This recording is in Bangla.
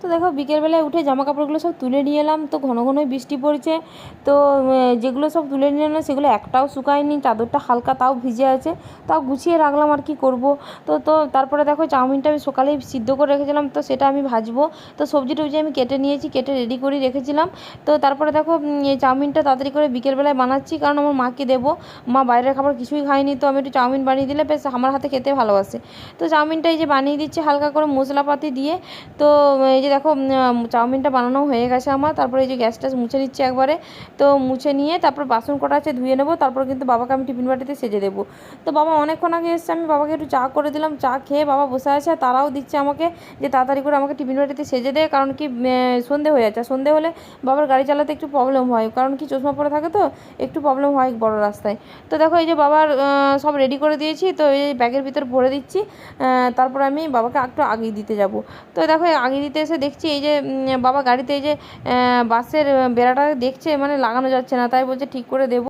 তো দেখো বিকেলবেলায় উঠে জামা কাপড়গুলো সব তুলে নিয়ে এলাম। তো ঘন ঘনই বৃষ্টি পড়ছে, তো যেগুলো সব তুলে নিয়ে এলাম সেগুলো একটাও শুকায়নি, চাদরটা হালকা তাও ভিজে আছে, তাও গুছিয়ে রাখলাম আর কি করব। তো তারপরে দেখো চাউমিনটা আমি সকালেই সিদ্ধ করে রেখেছিলাম, তো সেটা আমি ভাজবো। তো সবজি টবজি আমি কেটে নিয়েছি, কেটে রেডি করে রেখেছিলাম। তো তারপরে দেখো এই চাউমিনটা তাড়াতাড়ি করে বিকেলবেলায় বানাচ্ছি, কারণ আমার মাকে দেবো। মা বাইরের খাবার কিছুই খায়নি, তো আমি একটু চাউমিন বানিয়ে দিলে বেশ আমার হাতে খেতে ভালোবাসে। তো চাউমিনটা এই যে বানিয়ে দিচ্ছি হালকা করে মশলাপাতি দিয়ে। তো এই যে দেখো চাউমিনটা বানানো হয়ে গেছে আমার। তারপরে এই যে গ্যাস ট্যাস মুছে নিচ্ছি একবারে। তো মুছে নিয়ে তারপর বাসন কটা আছে ধুয়ে নেবো, তারপর কিন্তু বাবাকে আমি টিফিন বাটিতে সেজে দেবো। তো বাবা অনেকক্ষণ আগে এসছে, আমি বাবাকে একটু চা করে দিলাম, চা খেয়ে বাবা বসে আছে, আর তারাও দিচ্ছে আমাকে যে তাড়াতাড়ি করে আমাকে টিফিন বাটিতে সেজে দেয়, কারণ কি সন্ধে হয়ে যাচ্ছে, সন্ধে হলে বাবার গাড়ি চালাতে একটু প্রবলেম হয়, কারণ কি চশমা পরে থাকে তো একটু প্রবলেম হয় বড় রাস্তায়। তো দেখো এই যে বাবার সব রেডি করে দিয়েছি, তো এই ব্যাগের ভিতর ভরে দিচ্ছি। তারপর আমি বাবাকে একটু আগিয়ে দিতে যাব। তো দেখো আগিয়ে দিতে এসে দেখছি এই যে বাবা গাড়িতে এই যে বাসের বেড়াটা দেখছে, মানে লাগানো যাচ্ছে না, তাই বলছে ঠিক করে দেবো।